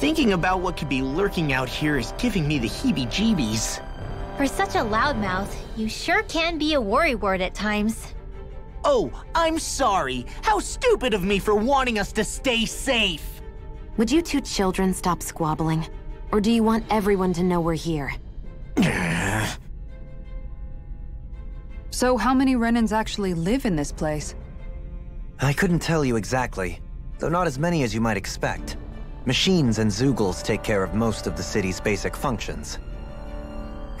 Thinking about what could be lurking out here is giving me the heebie-jeebies. For such a loudmouth, you sure can be a worrywart at times. Oh, I'm sorry. How stupid of me for wanting us to stay safe. Would you two children stop squabbling? Or do you want everyone to know we're here? So how many Renans actually live in this place? I couldn't tell you exactly, though not as many as you might expect. Machines and Zeugles take care of most of the city's basic functions.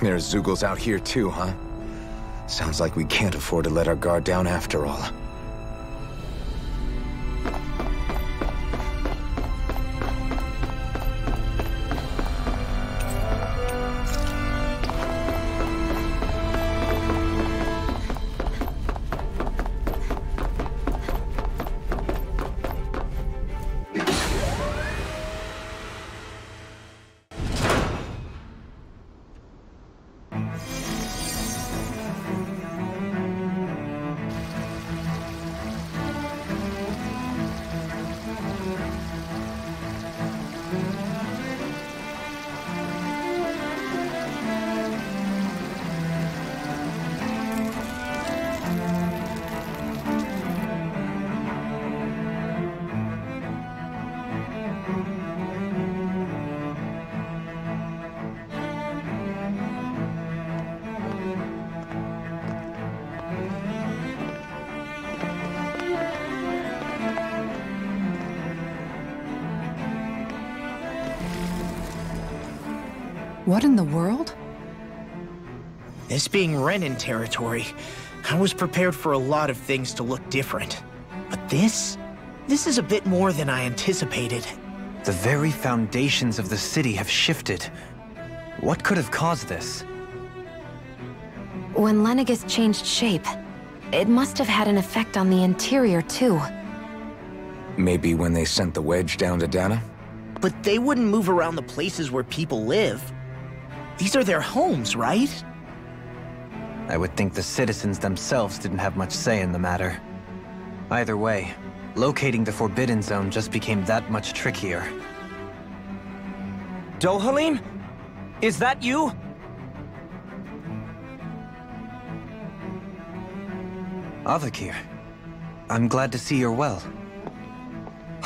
There's Zeugles out here too, huh? Sounds like we can't afford to let our guard down after all. What in the world? This being Renan territory, I was prepared for a lot of things to look different. But this is a bit more than I anticipated. The very foundations of the city have shifted. What could have caused this? When Lenegis changed shape, it must have had an effect on the interior too. Maybe when they sent the wedge down to Dana? But they wouldn't move around the places where people live. These are their homes, right? I would think the citizens themselves didn't have much say in the matter. Either way, locating the Forbidden Zone just became that much trickier. Dohalim? Is that you? Avakir, I'm glad to see you're well.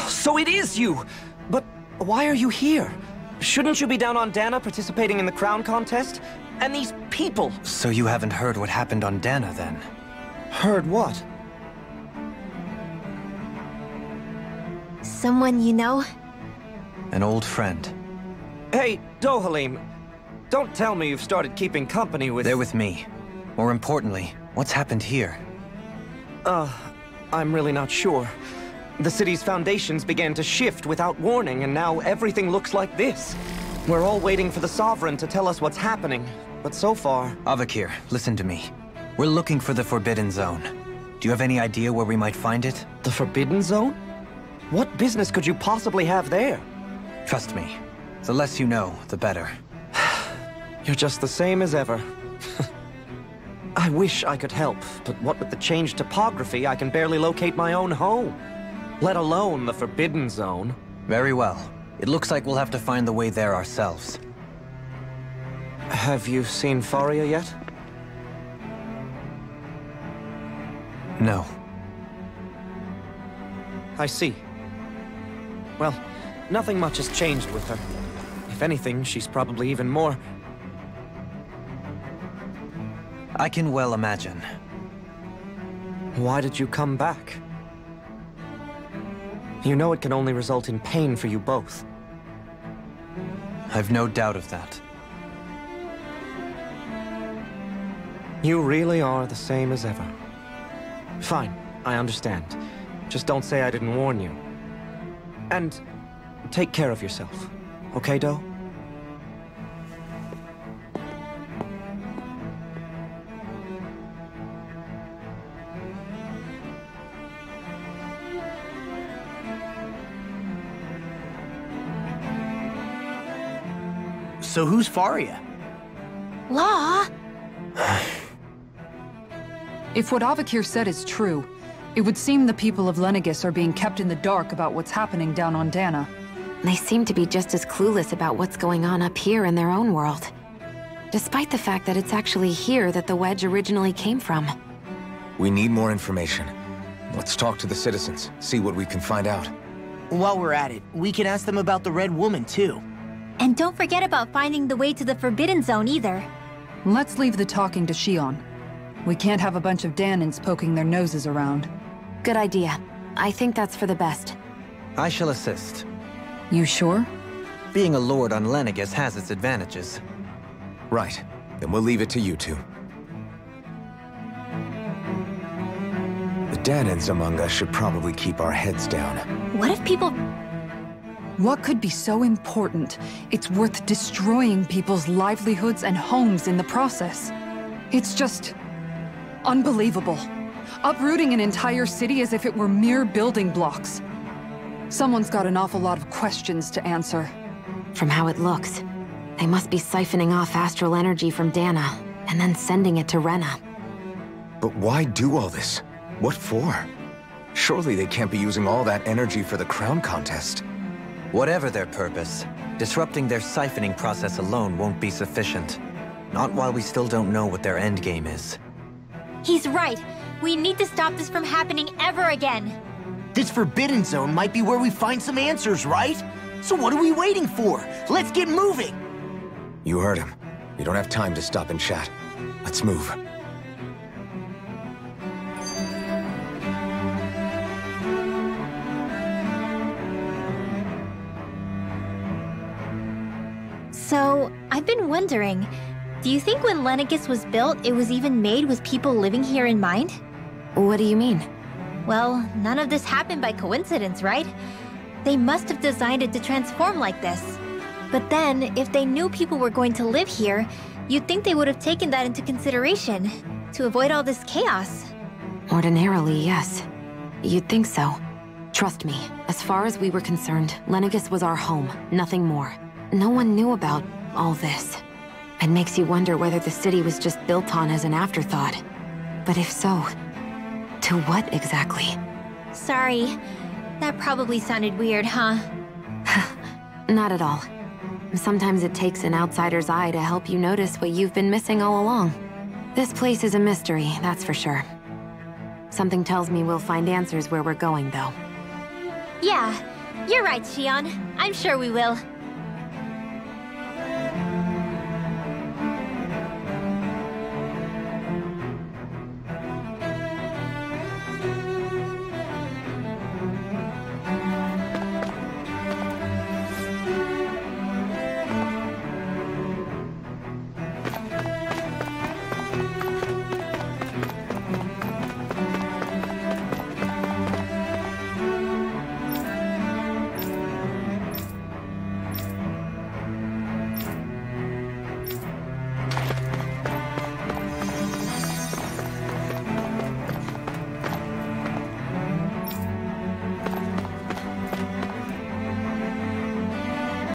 So it is you! But why are you here? Shouldn't you be down on Dana participating in the crown contest? And these people! So you haven't heard what happened on Dana, then? Heard what? Someone you know? An old friend. Hey, Dohalim, don't tell me you've started keeping company with... They're with me. More importantly, what's happened here? I'm really not sure. The city's foundations began to shift without warning, and now everything looks like this. We're all waiting for the Sovereign to tell us what's happening, but so far... Avakir, listen to me. We're looking for the Forbidden Zone. Do you have any idea where we might find it? The Forbidden Zone? What business could you possibly have there? Trust me. The less you know, the better. You're just the same as ever. I wish I could help, but what with the changed topography, I can barely locate my own home. Let alone the Forbidden Zone. Very well. It looks like we'll have to find the way there ourselves. Have you seen Faria yet? No. I see. Well, nothing much has changed with her. If anything, she's probably even more... I can well imagine. Why did you come back? You know it can only result in pain for you both. I've no doubt of that. You really are the same as ever. Fine, I understand. Just don't say I didn't warn you. And take care of yourself, okay, Do? So who's Faria? Law? If what Avakir said is true, it would seem the people of Lenegis are being kept in the dark about what's happening down on Dana. They seem to be just as clueless about what's going on up here in their own world. Despite the fact that it's actually here that the wedge originally came from. We need more information. Let's talk to the citizens, see what we can find out. While we're at it, we can ask them about the Red Woman, too. And don't forget about finding the way to the Forbidden Zone either. Let's leave the talking to Shion. We can't have a bunch of Dahnans poking their noses around. Good idea. I think that's for the best. I shall assist. You sure? Being a lord on Lenegis has its advantages. Right. Then we'll leave it to you two. The Dahnans among us should probably keep our heads down. What if people... What could be so important? It's worth destroying people's livelihoods and homes in the process. It's just... unbelievable. Uprooting an entire city as if it were mere building blocks. Someone's got an awful lot of questions to answer. From how it looks, they must be siphoning off astral energy from Dahna, and then sending it to Rena. But why do all this? What for? Surely they can't be using all that energy for the crown contest. Whatever their purpose, disrupting their siphoning process alone won't be sufficient. Not while we still don't know what their endgame is. He's right. We need to stop this from happening ever again. This Forbidden Zone might be where we find some answers, right? So what are we waiting for? Let's get moving! You heard him. We don't have time to stop and chat. Let's move. So, I've been wondering, do you think when Lenegis was built, it was even made with people living here in mind? What do you mean? Well, none of this happened by coincidence, right? They must have designed it to transform like this. But then, if they knew people were going to live here, you'd think they would have taken that into consideration, to avoid all this chaos. Ordinarily, yes. You'd think so. Trust me, as far as we were concerned, Lenegis was our home, nothing more. No one knew about all this. It makes you wonder whether the city was just built on as an afterthought. But if so, to what exactly? Sorry. That probably sounded weird, huh? Not at all. Sometimes it takes an outsider's eye to help you notice what you've been missing all along. This place is a mystery, that's for sure. Something tells me we'll find answers where we're going, though. Yeah, you're right, Shion. I'm sure we will.